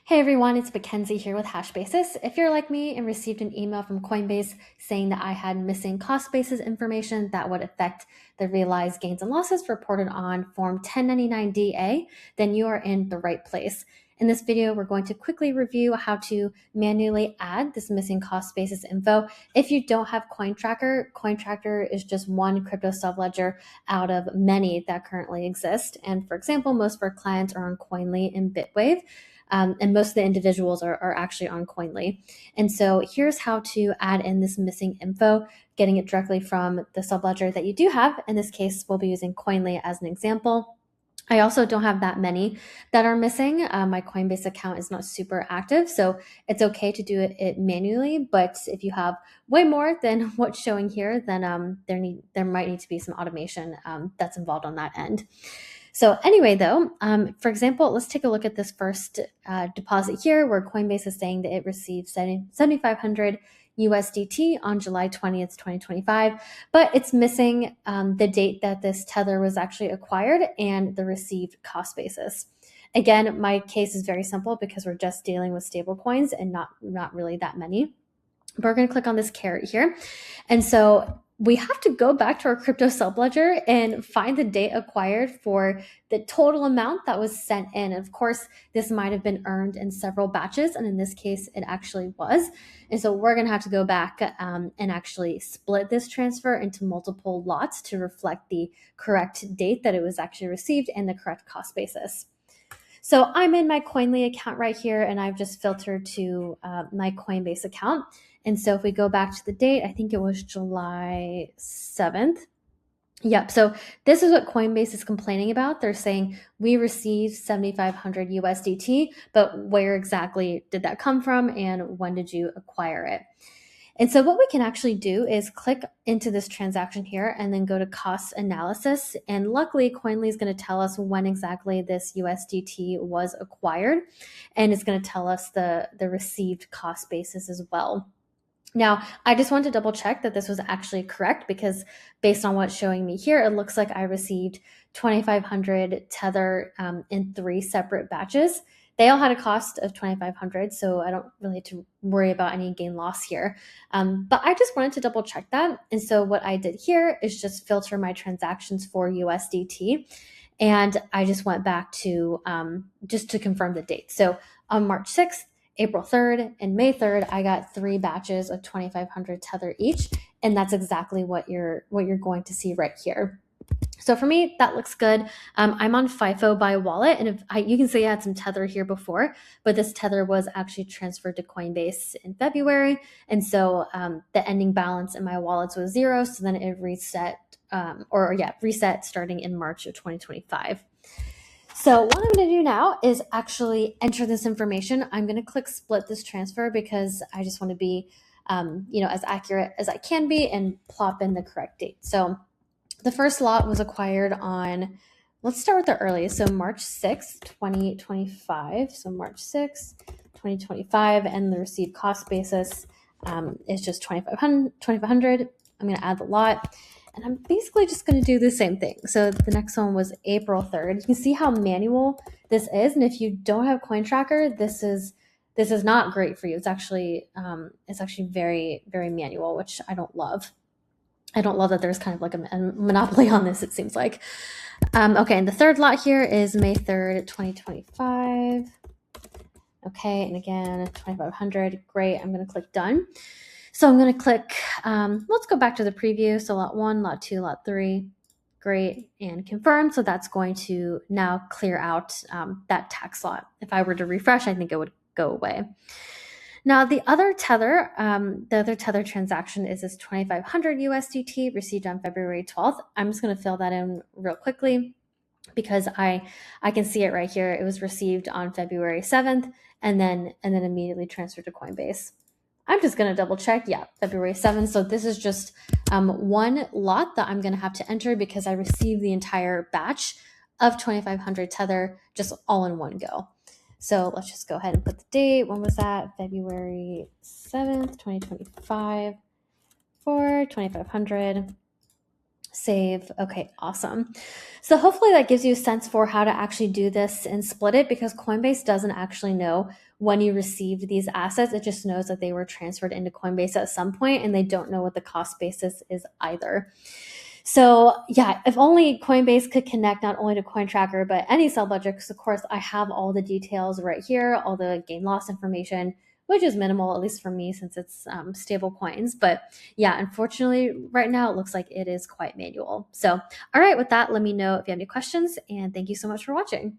Hey everyone, it's Mackenzie here with HashBasis. If you're like me and received an email from Coinbase saying that I had missing cost basis information that would affect the realized gains and losses reported on Form 1099-DA, then you are in the right place. In this video, we're going to quickly review how to manually add this missing cost basis info. If you don't have Cointracker, Cointracker is just one crypto subledger out of many that currently exist. And for example, most of our clients are on Coinly and Bitwave. And most of the individuals are actually on Coinly. And so here's how to add in this missing info, getting it directly from the subledger that you do have. In this case, we'll be using Coinly as an example. I also don't have that many that are missing. My Coinbase account is not super active, so it's okay to do it manually. But if you have way more than what's showing here, then there might need to be some automation that's involved on that end. So anyway, though, for example, let's take a look at this first deposit here where Coinbase is saying that it received 7,500 USDT on July 20th, 2025, but it's missing the date that this tether was actually acquired and the received cost basis. Again, my case is very simple because we're just dealing with stable coins and not really that many. But we're going to click on this caret here. And so we have to go back to our crypto subledger and find the date acquired for the total amount that was sent in. And of course, this might have been earned in several batches. And in this case, it actually was. And so we're going to have to go back and actually split this transfer into multiple lots to reflect the correct date that it was actually received and the correct cost basis. So I'm in my Coinly account right here, and I've just filtered to my Coinbase account. And so if we go back to the date, I think it was July 7th. Yep. So this is what Coinbase is complaining about. They're saying we received 7,500 USDT, but where exactly did that come from and when did you acquire it? And so what we can actually do is click into this transaction here and then go to cost analysis. And luckily, Coinly is going to tell us when exactly this USDT was acquired. And it's going to tell us the received cost basis as well. Now, I just want to double check that this was actually correct because based on what's showing me here, it looks like I received 2,500 Tether in 3 separate batches. They all had a cost of 2,500, so I don't really have to worry about any gain loss here. But I just wanted to double check that. And so what I did here is just filter my transactions for USDT. And I just went back to just to confirm the date. So on March 6th, April 3rd, and May 3rd, I got 3 batches of 2,500 Tether each. And that's exactly what you're going to see right here. So for me, that looks good. I'm on FIFO by wallet, and you can see I had some Tether here before, but this Tether was actually transferred to Coinbase in February, and so the ending balance in my wallets was 0. So then it reset, reset starting in March of 2025. So what I'm going to do now is actually enter this information. I'm going to click split this transfer because I just want to be, as accurate as I can be and plop in the correct date. So the first lot was acquired on, let's start with the earliest. So March 6th, 2025. So March 6th, 2025, and the received cost basis is just 2,500. I'm going to add the lot. And I'm basically just going to do the same thing. So the next one was April 3rd. You can see how manual this is. And if you don't have Cointracker, this is not great for you. It's actually very, very manual, which I don't love. I don't love that there's kind of like a monopoly on this, it seems like. Okay, and the third lot here is May 3rd, 2025. Okay, and again, 2,500. Great, I'm going to click done. So I'm going to click, let's go back to the preview. So lot 1, lot 2, lot 3. Great, and confirm. So that's going to now clear out that tax lot. If I were to refresh, I think it would go away. Now, the other tether transaction is this 2,500 USDT received on February 12th. I'm just going to fill that in real quickly because I can see it right here. It was received on February 7th and then immediately transferred to Coinbase. I'm just going to double check. Yeah, February 7th. So this is just one lot that I'm going to have to enter because I received the entire batch of 2,500 Tether just all in one go. So let's just go ahead and put the date. When was that? February 7th, 2025 for 2,500. Save. Okay, awesome. So hopefully that gives you a sense for how to actually do this and split it, because Coinbase doesn't actually know when you received these assets. It just knows that they were transferred into Coinbase at some point, and they don't know what the cost basis is either. So yeah, if only Coinbase could connect not only to Cointracker, but any sell ledger, because of course I have all the details right here, all the gain loss information, which is minimal, at least for me, since it's stable coins. But yeah, unfortunately, right now it looks like it is quite manual. So, all right, with that, let me know if you have any questions, and thank you so much for watching.